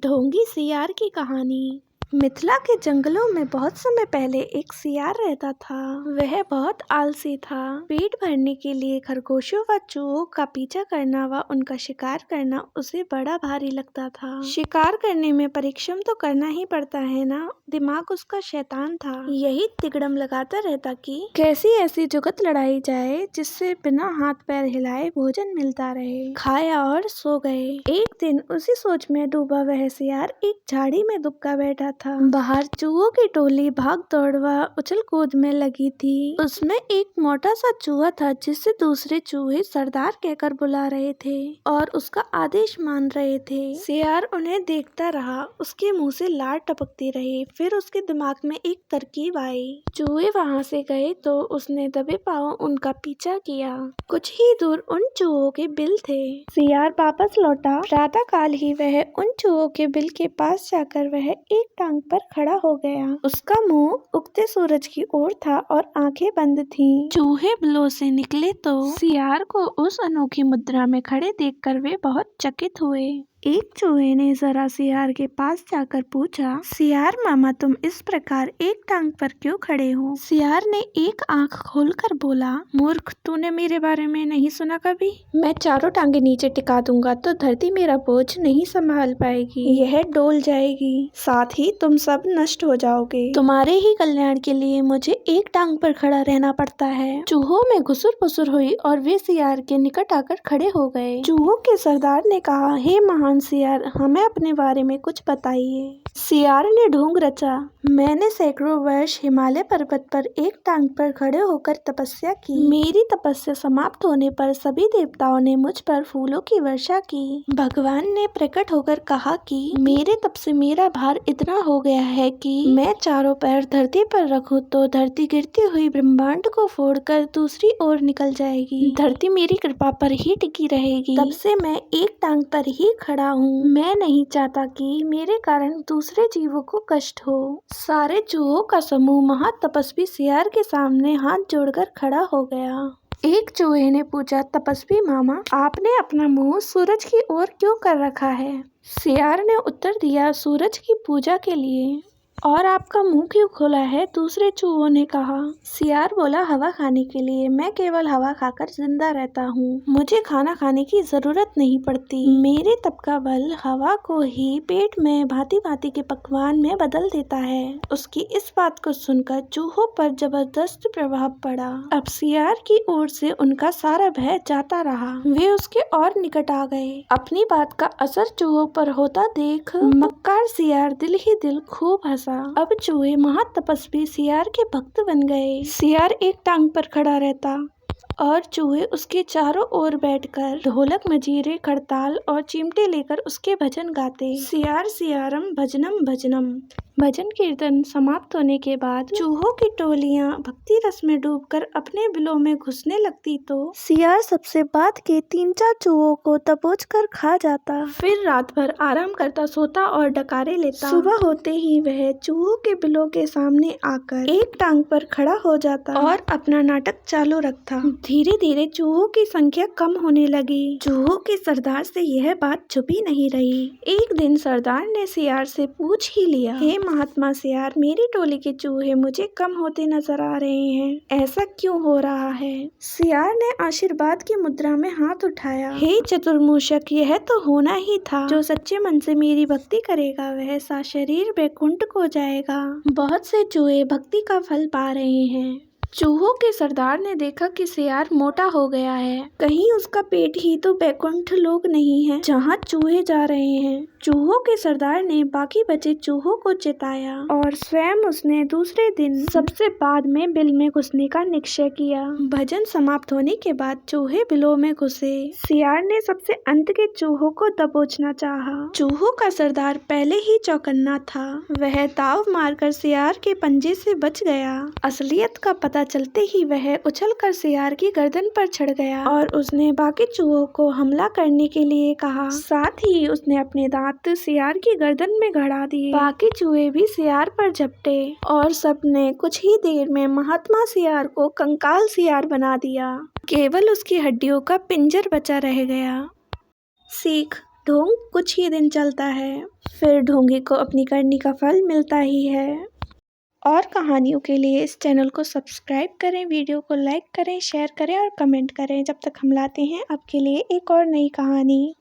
ढोंगी सियार की कहानी। मिथिला के जंगलों में बहुत समय पहले एक सियार रहता था। वह बहुत आलसी था। पेट भरने के लिए खरगोशों व चूहों का पीछा करना व उनका शिकार करना उसे बड़ा भारी लगता था। शिकार करने में परिश्रम तो करना ही पड़ता है ना। दिमाग उसका शैतान था। यही तिकड़म लगाता रहता कि कैसी ऐसी जुगत लड़ाई जाए जिससे बिना हाथ पैर हिलाए भोजन मिलता रहे। खाया और सो गए। एक दिन उसी सोच में डूबा वह सियार एक झाड़ी में दुबका बैठा था। बाहर चूहों की टोली भाग दौड़ व उछल कूद में लगी थी। उसमें एक मोटा सा चूहा था जिसे दूसरे चूहे सरदार कहकर बुला रहे थे और उसका आदेश मान रहे थे। सियार उन्हें देखता रहा। उसके मुंह से लार टपकती रही। फिर उसके दिमाग में एक तरकीब आई। चूहे वहां से गए तो उसने दबे पांव उनका पीछा किया। कुछ ही दूर उन चूहों के बिल थे। सियार वापस लौटा। प्रातः काल ही वह उन चूहों के बिल के पास जाकर वह एक टांग पर खड़ा हो गया। उसका मुंह उगते सूरज की ओर था और आंखें बंद थीं। चूहे बिलों से निकले तो सियार को उस अनोखी मुद्रा में खड़े देखकर वे बहुत चकित हुए। एक चूहे ने जरा सियार के पास जाकर पूछा, सियार मामा तुम इस प्रकार एक टांग पर क्यों खड़े हो? सियार ने एक आंख खोलकर बोला, मूर्ख तूने मेरे बारे में नहीं सुना कभी? मैं चारों टांगे नीचे टिका दूंगा तो धरती मेरा बोझ नहीं संभाल पाएगी। यह डोल जाएगी। साथ ही तुम सब नष्ट हो जाओगे। तुम्हारे ही कल्याण के लिए मुझे एक टांग पर खड़ा रहना पड़ता है। चूहों में घुसुर पुसुर हुई और वे सियार के निकट आकर खड़े हो गए। चूहों के सरदार ने कहा, हे महान सियार हमें अपने बारे में कुछ बताइए। सियार ने ढोंग रचा, मैंने सैकड़ों वर्ष हिमालय पर्वत पर एक टांग पर खड़े होकर तपस्या की। मेरी तपस्या समाप्त होने पर सभी देवताओं ने मुझ पर फूलों की वर्षा की। भगवान ने प्रकट होकर कहा कि मेरे तप से मेरा भार इतना हो गया है कि मैं चारों पैर धरती पर रखूं तो धरती गिरती हुई ब्रह्मांड को फोड़कर दूसरी ओर निकल जाएगी। धरती मेरी कृपा पर ही टिकी रहेगी। तब से मैं एक टांग पर ही खड़ा हूँ। मैं नहीं चाहता कि मेरे कारण दूसरे जीवों को कष्ट हो। सारे चूहों का समूह महातपस्वी सियार के सामने हाथ जोड़कर खड़ा हो गया। एक चूहे ने पूछा, तपस्वी मामा आपने अपना मुंह सूरज की ओर क्यों कर रखा है? सियार ने उत्तर दिया, सूरज की पूजा के लिए। और आपका मुंह क्यों खोला है? दूसरे चूहों ने कहा। सियार बोला, हवा खाने के लिए। मैं केवल हवा खाकर जिंदा रहता हूँ। मुझे खाना खाने की जरूरत नहीं पड़ती। मेरे तप का बल हवा को ही पेट में भांति भांति के पकवान में बदल देता है। उसकी इस बात को सुनकर चूहों पर जबरदस्त प्रभाव पड़ा। अब सियार की ओर से उनका सारा भय जाता रहा। वे उसके और निकट आ गए। अपनी बात का असर चूहों पर होता देख मक्कार सियार दिल ही दिल खूब हंसा। अब चूहे महातपस्वी सियार के भक्त बन गए। सियार एक टांग पर खड़ा रहता और चूहे उसके चारों ओर बैठकर ढोलक मंजीरे खड़ताल और चिमटे लेकर उसके भजन गाते। सियार सियारम भजनम भजनम। भजन कीर्तन समाप्त होने के बाद चूहों की टोलियां भक्ति रस में डूबकर अपने बिलों में घुसने लगती तो सियार सबसे बाद के 3-4 चूहों को दबोच कर खा जाता। फिर रात भर आराम करता, सोता और डकारे लेता। सुबह होते ही वह चूहों के बिलों के सामने आकर एक टांग पर खड़ा हो जाता और अपना नाटक चालू रखता। धीरे धीरे चूहों की संख्या कम होने लगी। चूहों के सरदार से यह बात छुपी नहीं रही। एक दिन सरदार ने सियार से पूछ ही लिया, हे महात्मा सियार मेरी टोली के चूहे मुझे कम होते नजर आ रहे हैं। ऐसा क्यों हो रहा है? सियार ने आशीर्वाद की मुद्रा में हाथ उठाया, हे चतुर्मुषक यह तो होना ही था। जो सच्चे मन से मेरी भक्ति करेगा वह सशरीर वैकुंठ को जाएगा। बहुत से चूहे भक्ति का फल पा रहे हैं। चूहों के सरदार ने देखा कि सियार मोटा हो गया है। कहीं उसका पेट ही तो वैकुंठ लोक नहीं है जहाँ चूहे जा रहे हैं। चूहों के सरदार ने बाकी बचे चूहों को चिताया और स्वयं उसने दूसरे दिन सबसे बाद में बिल में घुसने का निश्चय किया। भजन समाप्त होने के बाद चूहे बिलों में घुसे। सियार ने सबसे अंत के चूहों को दबोचना चाहा। चूहों का सरदार पहले ही चौकन्ना था। वह दाव मारकर सियार के पंजे से बच गया। असलियत का पता चलते ही वह उछलकर सियार की गर्दन पर चढ़ गया और उसने बाकी चूहों को हमला करने के लिए कहा। साथ ही उसने अपने दांत सियार की गर्दन में गड़ा दिए। बाकी चूहे भी सियार पर झपटे और सबने कुछ ही देर में महात्मा सियार को कंकाल सियार बना दिया। केवल उसकी हड्डियों का पिंजर बचा रह गया। सीख, ढोंग कुछ ही दिन चलता है, फिर ढोंगी को अपनी करनी का फल मिलता ही है। और कहानियों के लिए इस चैनल को सब्सक्राइब करें, वीडियो को लाइक करें, शेयर करें और कमेंट करें। जब तक हम लाते हैं आपके लिए एक और नई कहानी।